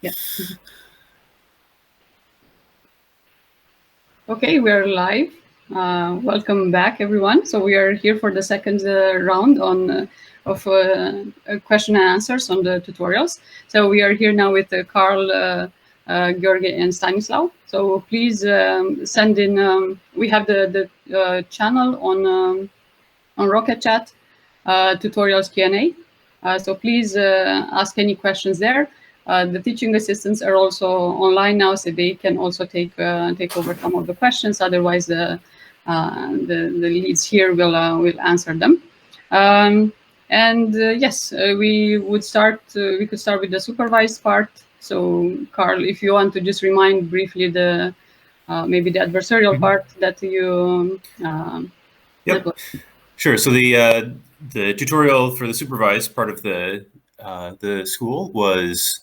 Yeah. Okay, we are live. Welcome back, everyone. So we are here for the second round of question and answers on the tutorials. So we are here now with Carl, Gheorghe, and Stanislaw. So please send in. We have the channel on Rocket Chat, tutorials Q&A. So please ask any questions there. The teaching assistants are also online now, so they can also take over some of the questions. Otherwise, the leads here will answer them. Yes, we could start with the supervised part. So, Carl, if you want to just remind briefly the maybe the adversarial part that you. Yep. Sure. So the tutorial for the supervised part of the school was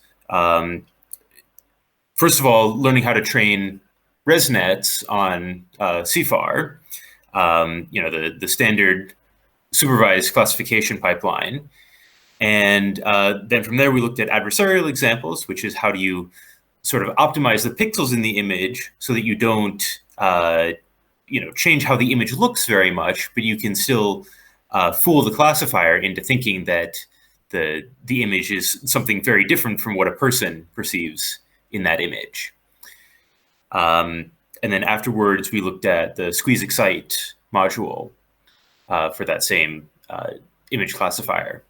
first of all learning how to train ResNets on CFAR, the standard supervised classification pipeline, and then from there we looked at adversarial examples, which is how do you sort of optimize the pixels in the image so that you don't change how the image looks very much, but you can still fool the classifier into thinking that the image is something very different from what a person perceives in that image. And then afterwards, we looked at the squeeze excite module for that same image classifier.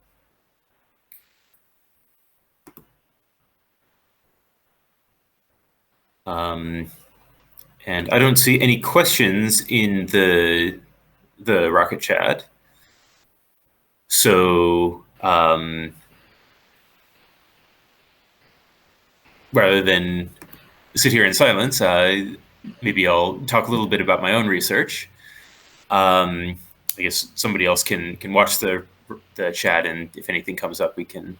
And I don't see any questions in the Rocket Chat. So rather than sit here in silence, maybe I'll talk a little bit about my own research. I guess somebody else can watch the chat, and if anything comes up, we can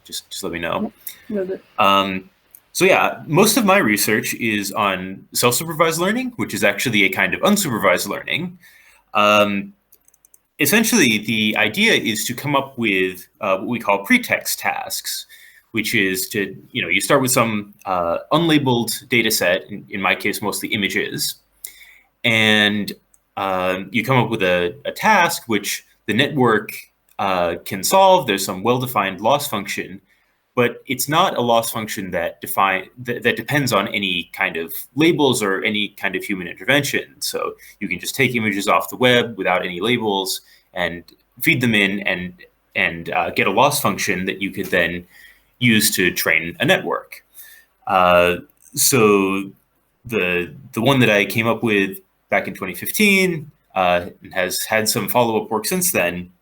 just let me know. So yeah, most of my research is on self-supervised learning, which is actually a kind of unsupervised learning. Essentially, the idea is to come up with what we call pretext tasks, which is to, you start with some unlabeled data set, in my case, mostly images, and you come up with a task which the network can solve. There's some well-defined loss function, but it's not a loss function that depends on any kind of labels or any kind of human intervention. So you can just take images off the web without any labels and feed them in and get a loss function that you could then use to train a network. So the one that I came up with back in 2015 and has had some follow-up work since then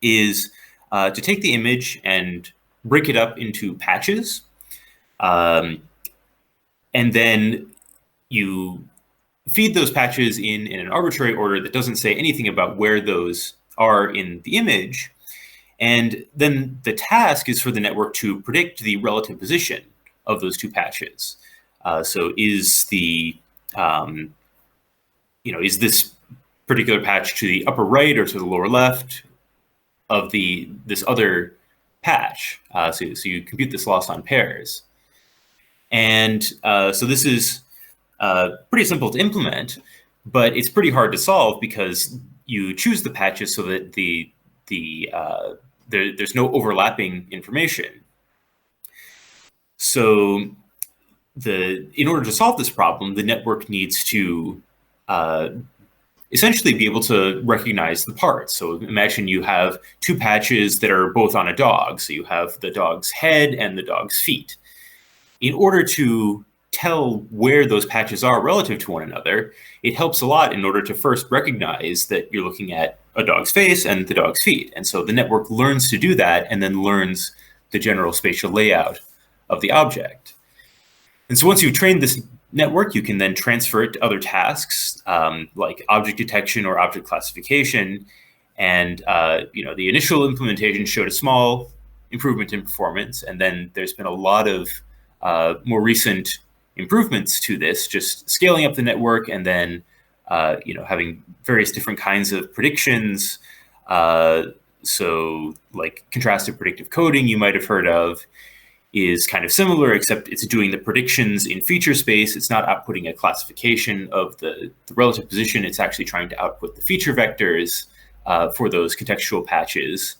is to take the image and break it up into patches, and then you feed those patches in an arbitrary order that doesn't say anything about where those are in the image. And then the task is for the network to predict the relative position of those two patches. So is is this particular patch to the upper right or to the lower left of this other patch? So you compute this loss on pairs. And so this is pretty simple to implement, but it's pretty hard to solve because you choose the patches so that there's no overlapping information. So in order to solve this problem, the network needs to essentially be able to recognize the parts. So imagine you have two patches that are both on a dog. So you have the dog's head and the dog's feet. In order to tell where those patches are relative to one another, it helps a lot in order to first recognize that you're looking at a dog's face and the dog's feet. And so the network learns to do that and then learns the general spatial layout of the object. And so once you've trained this network, you can then transfer it to other tasks like object detection or object classification. And the initial implementation showed a small improvement in performance. And then there's been a lot of more recent improvements to this, just scaling up the network and then having various different kinds of predictions. So like contrastive predictive coding you might have heard of, is kind of similar, except it's doing the predictions in feature space. It's not outputting a classification of the relative position. It's actually trying to output the feature vectors for those contextual patches.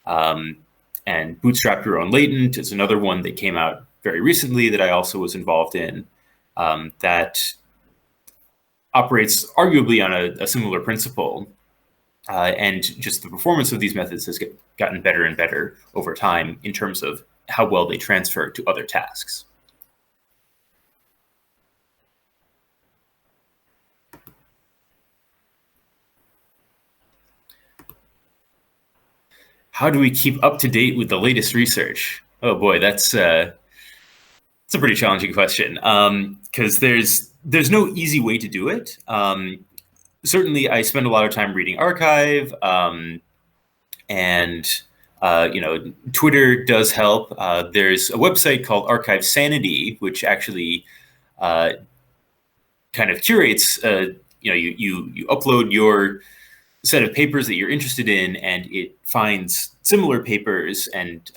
And Bootstrap Your Own Latent is another one that came out very recently that I also was involved in, that operates arguably on a similar principle. And just the performance of these methods has gotten better and better over time in terms of how well they transfer to other tasks. How do we keep up to date with the latest research? Oh boy, that's a pretty challenging question, because there's no easy way to do it. Certainly, I spend a lot of time reading arXiv, and Twitter does help. There's a website called arXiv Sanity, which actually kind of curates. You upload your set of papers that you're interested in, and it finds similar papers and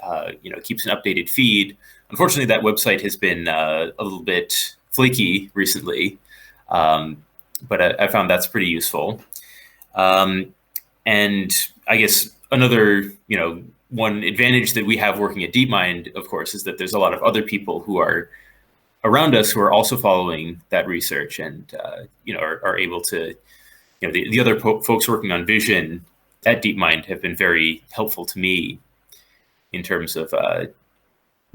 keeps an updated feed. Unfortunately, that website has been a little bit flaky recently, but I found that's pretty useful. And I guess another one advantage that we have working at DeepMind, of course, is that there's a lot of other people who are around us who are also following that research and are able to. The other folks working on vision at DeepMind have been very helpful to me in terms of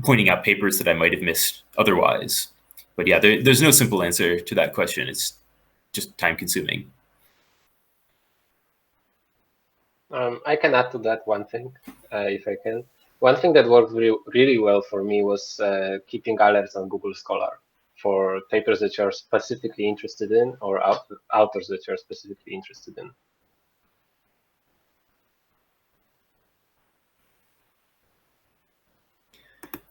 pointing out papers that I might have missed otherwise. But yeah, there's no simple answer to that question. It's just time consuming. I can add to that one thing, if I can. One thing that worked really well for me was keeping alerts on Google Scholar for papers that you're specifically interested in or authors that you're specifically interested in.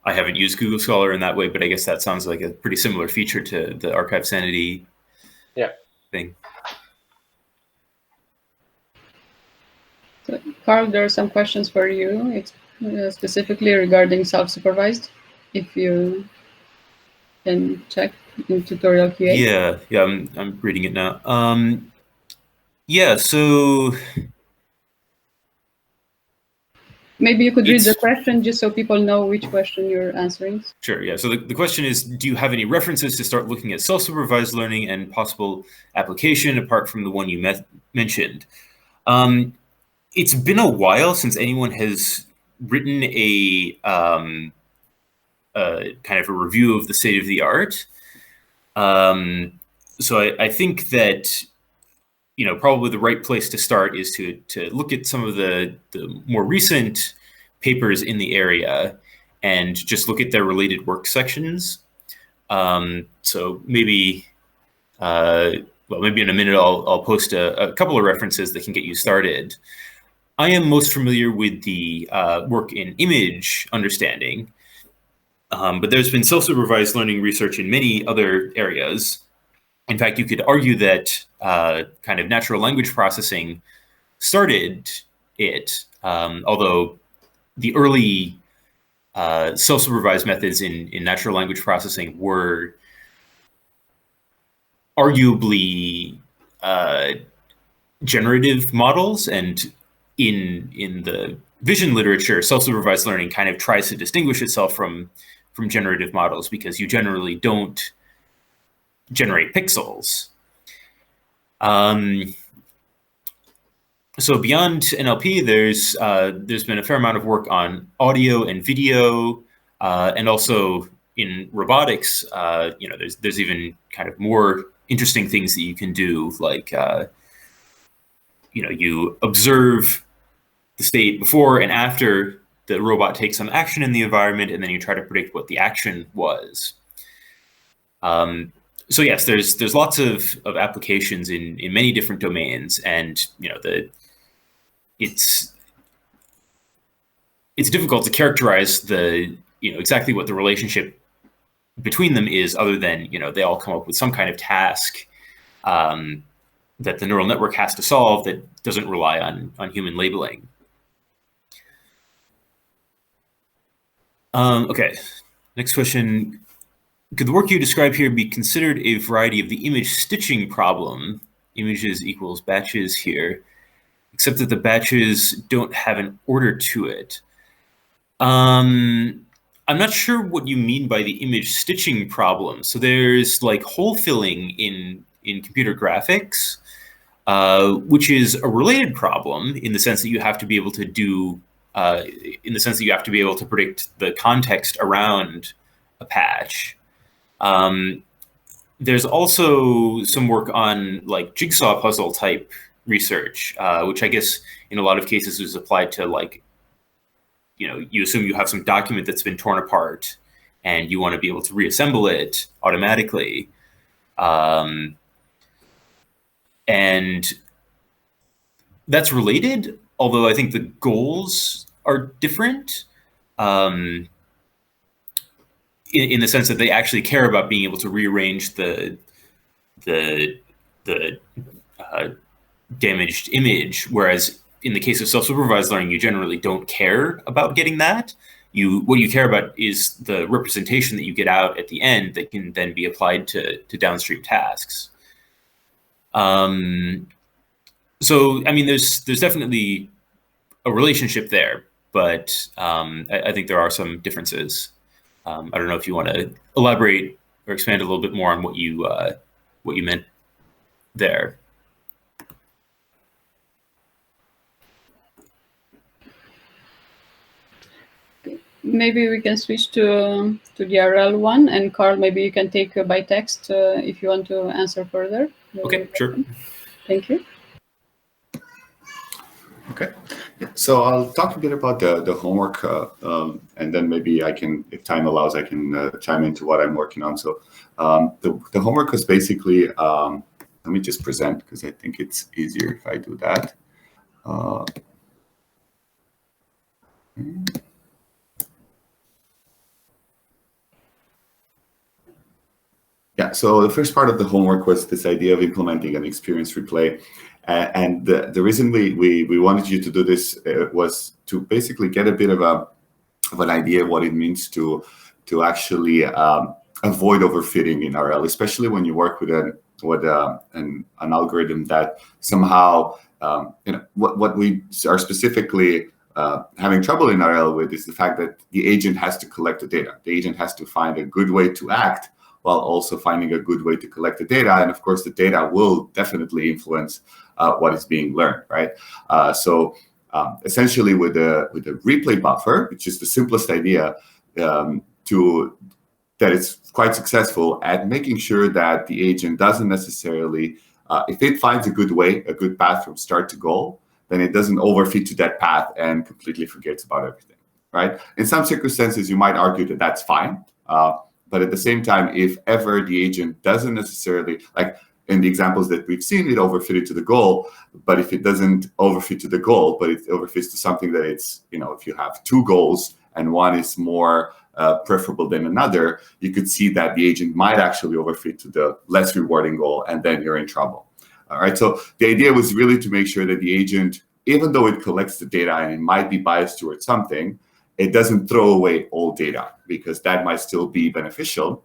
I haven't used Google Scholar in that way, but I guess that sounds like a pretty similar feature to the arXiv Sanity thing. So, Carl, there are some questions for you. It's specifically regarding self-supervised, if you can check in tutorial QA. Yeah, I'm reading it now. Yeah, so maybe you could read the question just so people know which question you're answering. Sure, yeah. So the question is, do you have any references to start looking at self-supervised learning and possible application apart from the one you mentioned? It's been a while since anyone has written a kind of a review of the state of the art. So I think that probably the right place to start is to look at some of the more recent papers in the area and just look at their related work sections. So maybe maybe in a minute I'll post a couple of references that can get you started. I am most familiar with the work in image understanding, but there's been self-supervised learning research in many other areas. In fact, you could argue that kind of natural language processing started it, although the early self-supervised methods in natural language processing were arguably generative models, and in the vision literature, self-supervised learning kind of tries to distinguish itself from generative models because you generally don't generate pixels. So beyond NLP, there's been a fair amount of work on audio and video, and also in robotics. There's even kind of more interesting things that you can do, like you observe the state before and after the robot takes some action in the environment, and then you try to predict what the action was. So yes, there's lots of applications in many different domains, and it's difficult to characterize exactly what the relationship between them is, other than they all come up with some kind of task that the neural network has to solve that doesn't rely on human labeling. Okay, Next question. Could the work you describe here be considered a variety of the image stitching problem? Images equals batches here, except that the batches don't have an order to it. I'm not sure what you mean by the image stitching problem. So there's like hole filling in computer graphics, which is a related problem in the sense that you have to be able to do, in the sense that you have to be able to predict the context around a patch. There's also some work on like jigsaw puzzle type research, which I guess in a lot of cases is applied to like, you assume you have some document that's been torn apart and you want to be able to reassemble it automatically. And that's related, although I think the goals are different. In the sense that they actually care about being able to rearrange the damaged image, whereas in the case of self-supervised learning, you generally don't care about getting that. What you care about is the representation that you get out at the end that can then be applied to downstream tasks. So, I mean, there's definitely a relationship there, but I think there are some differences. I don't know if you want to elaborate or expand a little bit more on what you meant there. Maybe we can switch to the RL one, and Carl, maybe you can take by text if you want to answer further. Okay, sure. Thank you. Okay, so I'll talk a bit about the homework, and then maybe I can, if time allows, I can chime into what I'm working on. So the homework was basically, let me just present because I think it's easier if I do that. Yeah, so the first part of the homework was this idea of implementing an experience replay. And the reason we wanted you to do this was to basically get a bit of an idea of what it means to actually avoid overfitting in RL, especially when you work with an algorithm that somehow what we are specifically having trouble in RL with is the fact that the agent has to collect the data. The agent has to find a good way to act while also finding a good way to collect the data. And of course, the data will definitely influence what is being learned, right? So essentially with the replay buffer, which is the simplest idea, that it's quite successful at making sure that the agent doesn't necessarily, if it finds a good path from start to goal, then it doesn't overfit to that path and completely forgets about everything, right? In some circumstances, you might argue that that's fine. But at the same time, if ever the agent doesn't necessarily, like in the examples that we've seen, it overfitted to the goal. But if it doesn't overfit to the goal, but it overfits to something that it's, if you have two goals and one is more preferable than another, you could see that the agent might actually overfit to the less rewarding goal, and then you're in trouble. All right. So the idea was really to make sure that the agent, even though it collects the data and it might be biased towards something, it doesn't throw away all data, because that might still be beneficial,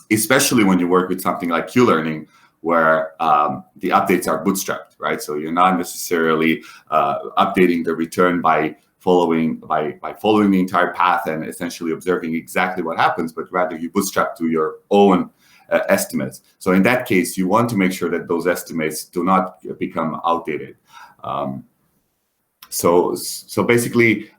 especially when you work with something like Q-learning, where the updates are bootstrapped, right? So you're not necessarily updating the return by following the entire path and essentially observing exactly what happens, but rather you bootstrap to your own estimates. So in that case, you want to make sure that those estimates do not become outdated. So basically,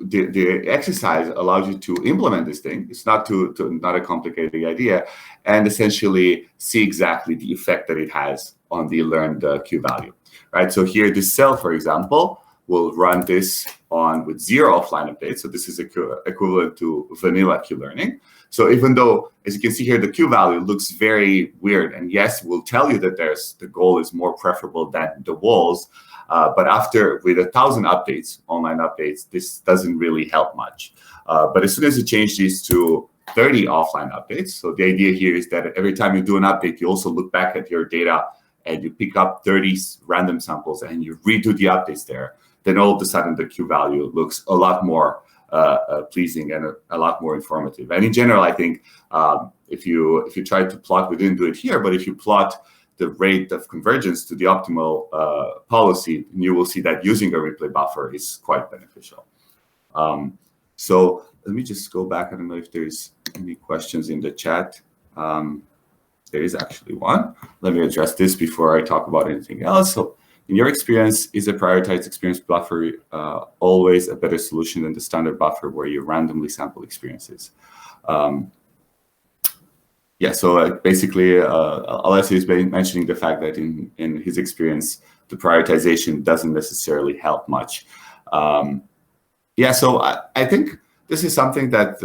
the exercise allows you to implement this thing. It's not not a complicated idea, and essentially see exactly the effect that it has on the learned Q value, right? So here, this cell, for example, will run this with 0 offline updates. So this is equivalent to vanilla Q learning. So even though, as you can see here, the Q value looks very weird, and yes, we'll tell you that the goal is more preferable than the walls. But with 1,000 updates, online updates, this doesn't really help much. But as soon as you change these to 30 offline updates, so the idea here is that every time you do an update, you also look back at your data and you pick up 30 random samples and you redo the updates there. then all of a sudden the Q value looks a lot more pleasing and a lot more informative. And in general, I think if you try to plot, we didn't do it here, but if you plot the rate of convergence to the optimal policy, you will see that using a replay buffer is quite beneficial. So let me just go back. I don't know if there's any questions in the chat. There is actually one. Let me address this before I talk about anything else. So in your experience, is a prioritized experience buffer always a better solution than the standard buffer where you randomly sample experiences? Yeah, so basically, Alessio is mentioning the fact that in his experience, the prioritization doesn't necessarily help much. Yeah, so I think this is something that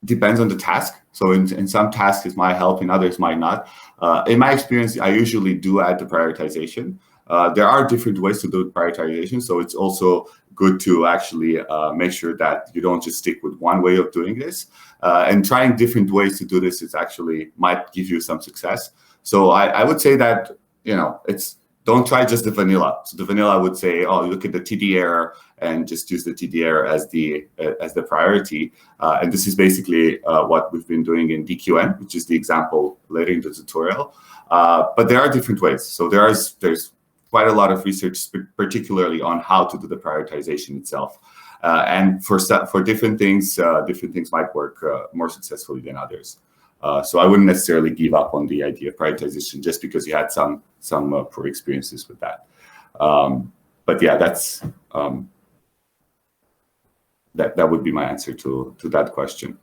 depends on the task. So in some tasks it might help, in others might not. In my experience, I usually do add the prioritization. There are different ways to do prioritization, so it's also good to actually make sure that you don't just stick with one way of doing this. And trying different ways to do this is actually might give you some success. So I would say that, don't try just the vanilla. So the vanilla would say, oh, look at the TD error and just use the TD error as the priority. And this is basically what we've been doing in DQN, which is the example later in the tutorial. But there are different ways. So there's quite a lot of research, particularly on how to do the prioritization itself. And for different things might work more successfully than others. So I wouldn't necessarily give up on the idea of prioritization just because you had some poor experiences with that. But yeah, that's that would be my answer to that question.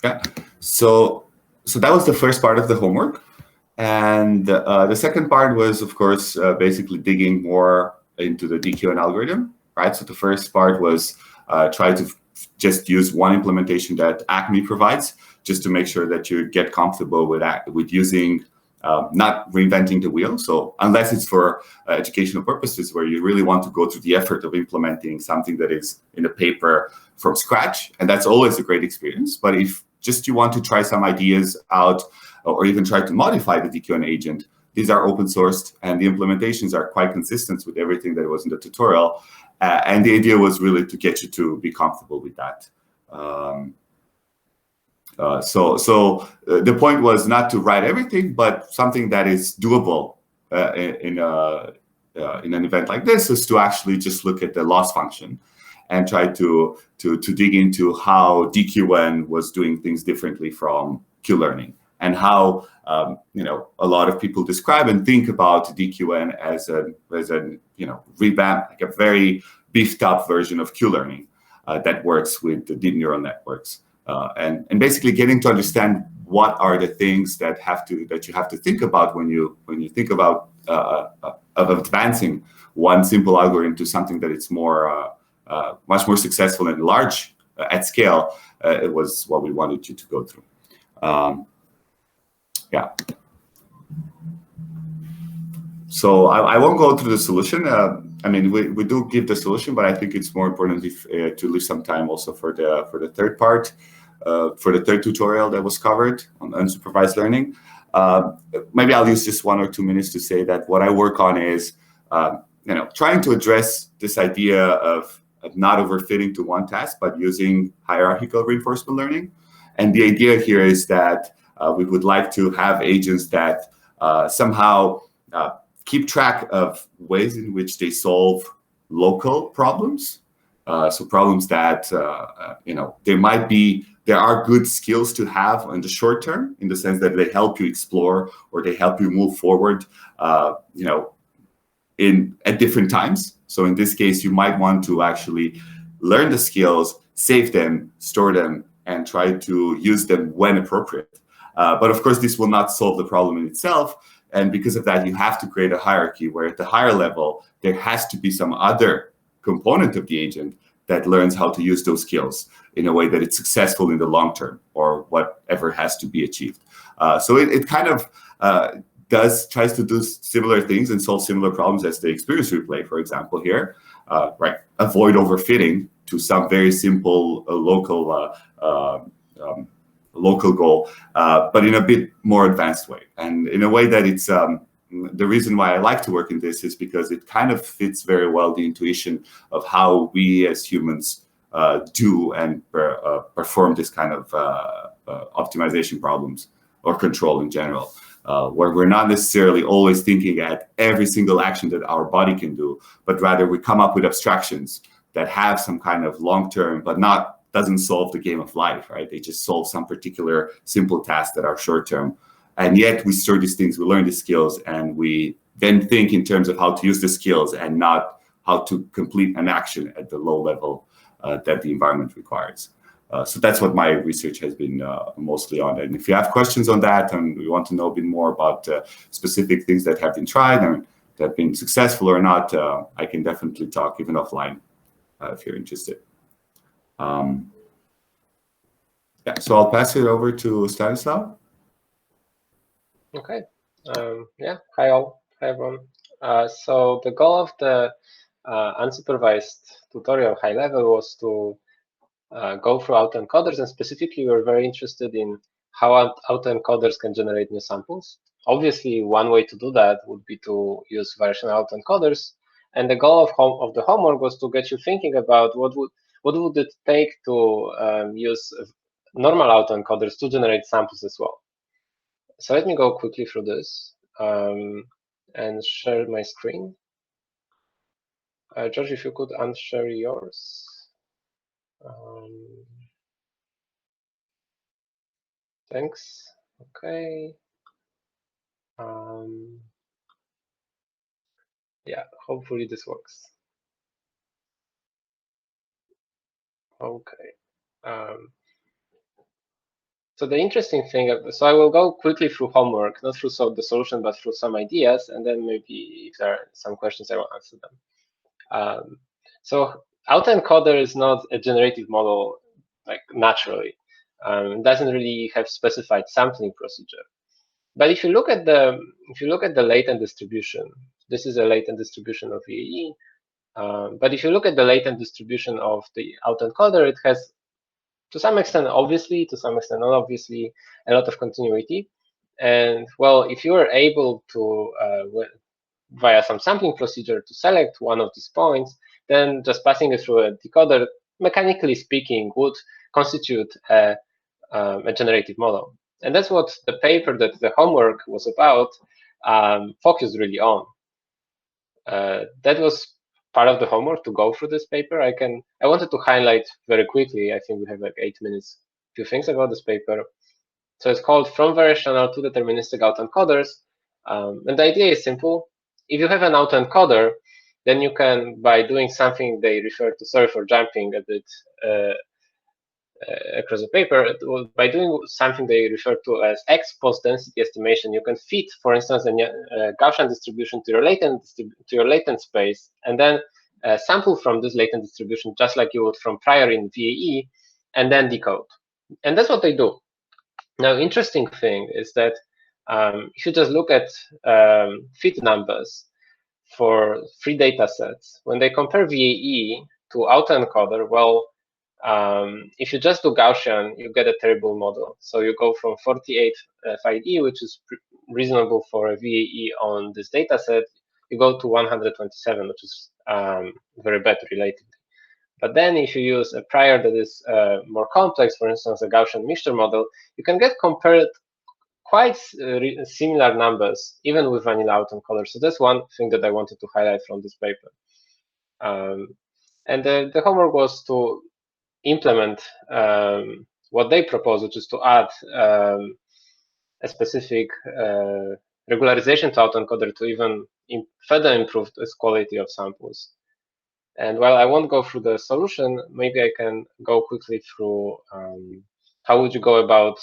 Yeah. So that was the first part of the homework, and the second part was, of course, basically digging more into the DQN algorithm. Right. So the first part was try to just use one implementation that Acme provides, just to make sure that you get comfortable with using, not reinventing the wheel. So unless it's for educational purposes where you really want to go through the effort of implementing something that is in a paper from scratch, and that's always a great experience. But if just you want to try some ideas out or even try to modify the DQN agent, these are open sourced and the implementations are quite consistent with everything that was in the tutorial. And the idea was really to get you to be comfortable with that. So the point was not to write everything, but something that is doable in an event like this is to actually just look at the loss function and try to dig into how DQN was doing things differently from Q-learning, and how a lot of people describe and think about DQN as a revamp, like a very beefed up version of Q-learning that works with the deep neural networks, and basically getting to understand what are the things that you have to think about when you think about of advancing one simple algorithm to something that it's more much more successful and large at scale. It was what we wanted you to go through. Yeah. So I won't go through the solution. I mean, we do give the solution, but I think it's more important to leave some time also for the third part, for the third tutorial that was covered on unsupervised learning. Maybe I'll use just 1 or 2 minutes to say that what I work on is, trying to address this idea of not overfitting to one task, but using hierarchical reinforcement learning. And the idea here is that we would like to have agents that somehow keep track of ways in which they solve local problems. So problems that, there are good skills to have in the short term, in the sense that they help you explore or they help you move forward, at different times. So in this case, you might want to actually learn the skills, save them, store them, and try to use them when appropriate. But of course, this will not solve the problem in itself. And because of that, you have to create a hierarchy where at the higher level, there has to be some other component of the agent that learns how to use those skills in a way that it's successful in the long term or whatever has to be achieved. So it kind of tries to do similar things and solve similar problems as the experience replay, for example, here, right? Avoid overfitting to some very simple local local goal, but in a bit more advanced way, and in a way that it's the reason why I like to work in this is because it kind of fits very well the intuition of how we as humans do and perform this kind of optimization problems or control in general, where we're not necessarily always thinking at every single action that our body can do, but rather we come up with abstractions that have some kind of long-term, but doesn't solve the game of life, right? They just solve some particular simple tasks that are short-term. And yet we store these things, we learn these skills, and we then think in terms of how to use the skills and not how to complete an action at the low level that the environment requires. So that's what my research has been mostly on. And if you have questions on that and you want to know a bit more about specific things that have been tried and that have been successful or not, I can definitely talk even offline if you're interested. Yeah, so I'll pass it over to Stanislaw. Okay. Yeah. Hi all. Hi everyone. So the goal of the unsupervised tutorial high level was to go through autoencoders, and specifically we're very interested in how autoencoders can generate new samples. Obviously, one way to do that would be to use variational autoencoders, and the goal of the homework was to get you thinking about what would it take to use normal autoencoders to generate samples as well. So let me go quickly through this and share my screen. George, if you could unshare yours. Thanks. Okay. Yeah, hopefully this works. Okay. So the interesting thing, so I will go quickly through homework, not through the solution, but through some ideas, and then maybe if there are some questions, I will answer them. So autoencoder is not a generative model like naturally. It doesn't really have specified sampling procedure. But if you look at the latent distribution, this is a latent distribution of VAE. But if you look at the latent distribution of the autoencoder, it has, to some extent, obviously, to some extent, not obviously, a lot of continuity. And well, if you are able to, via some sampling procedure, to select one of these points, then just passing it through a decoder, mechanically speaking, would constitute a generative model. And that's what the paper that the homework was about focused really on. That was part of the homework to go through this paper. I wanted to highlight very quickly, I think we have like 8 minutes, a few things about this paper. So it's called From Variational to Deterministic Autoencoders. And the idea is simple. If you have an autoencoder, then you can, by doing something they refer to, sorry for jumping a bit across the paper, by doing something they refer to as ex post density estimation, you can fit, for instance, a Gaussian distribution to your latent space, and then sample from this latent distribution just like you would from prior in VAE, and then decode. And that's what they do. Now, interesting thing is that if you just look at fit numbers for 3 data sets, when they compare VAE to autoencoder, well, if you just do Gaussian, you get a terrible model. So you go from 48 FID, which is reasonable for a VAE on this data set, you go to 127, which is very bad relatively. But then if you use a prior that is more complex, for instance, a Gaussian mixture model, you can get compared quite similar numbers, even with vanilla autoencoder. So that's one thing that I wanted to highlight from this paper. And the homework was to implement what they propose, which is to add a specific regularization to autoencoder to even further improve this quality of samples. And while I won't go through the solution, maybe I can go quickly through how would you go about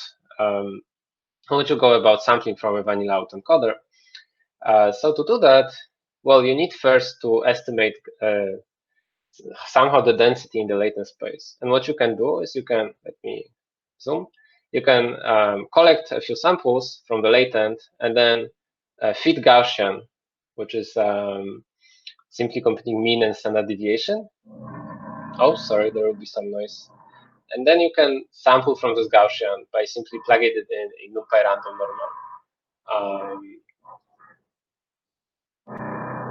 sampling from a vanilla autoencoder. So to do that, well, you need first to estimate somehow the density in the latent space. And what you can do is you can, let me zoom, you can collect a few samples from the latent and then fit Gaussian, which is simply computing mean and standard deviation. Oh, sorry, there will be some noise. And then you can sample from this Gaussian by simply plugging it in a NumPy random normal.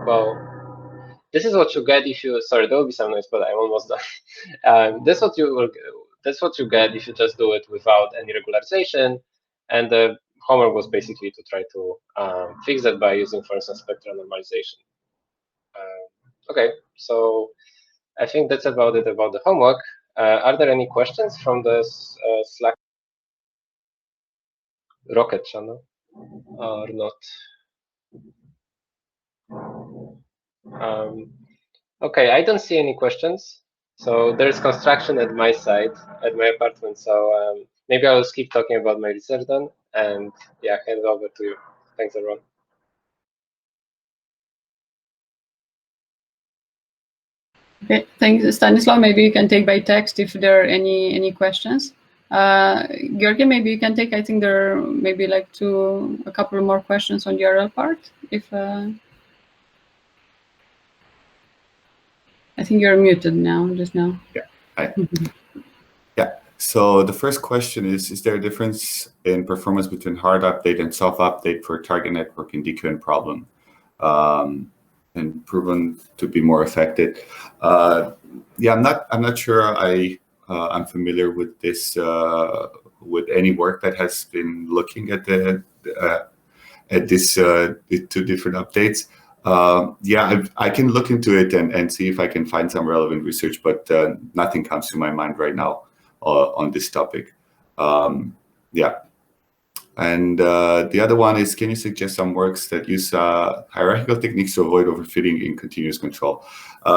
Well, this is what you get if you. Sorry, there will be some noise, but I'm almost done. That's what you get if you just do it without any regularization. And the homework was basically to try to fix that by using, for instance, spectral normalization. Okay, so I think that's about it about the homework. Are there any questions from the Slack Rocket channel or not? Okay, I don't see any questions. So there's construction at my side, at my apartment. So maybe I'll keep talking about my research then. And yeah, hand it over to you. Thanks, everyone. Okay, thanks, Stanislaw. Maybe you can take by text if there are any questions. Gheorghe, maybe you can take. I think there are maybe like a couple more questions on the URL part. If I think you're muted now, just now. Yeah. Hi. Yeah. So the first question is there a difference in performance between hard update and soft update for target network in DQN problem? And proven to be more effective. Yeah, I'm not sure I'm familiar with this with any work that has been looking at these two different updates. Yeah, I can look into it and see if I can find some relevant research, but nothing comes to my mind right now on this topic. Yeah. And the other one is, can you suggest some works that use hierarchical techniques to avoid overfitting in continuous control?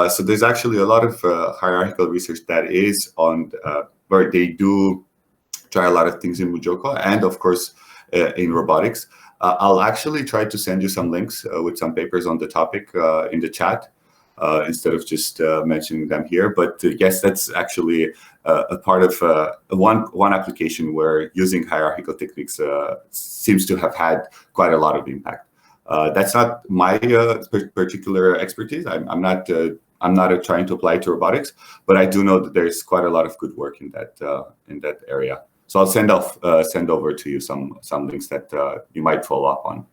So there's actually a lot of hierarchical research that is on where they do try a lot of things in Mujoko and of course in robotics. I'll actually try to send you some links with some papers on the topic in the chat instead of just mentioning them here. But yes, that's actually a part of one application where using hierarchical techniques seems to have had quite a lot of impact. That's not my particular expertise. I'm not trying to apply it to robotics, but I do know that there's quite a lot of good work in that area. So I'll send over to you some links that you might follow up on.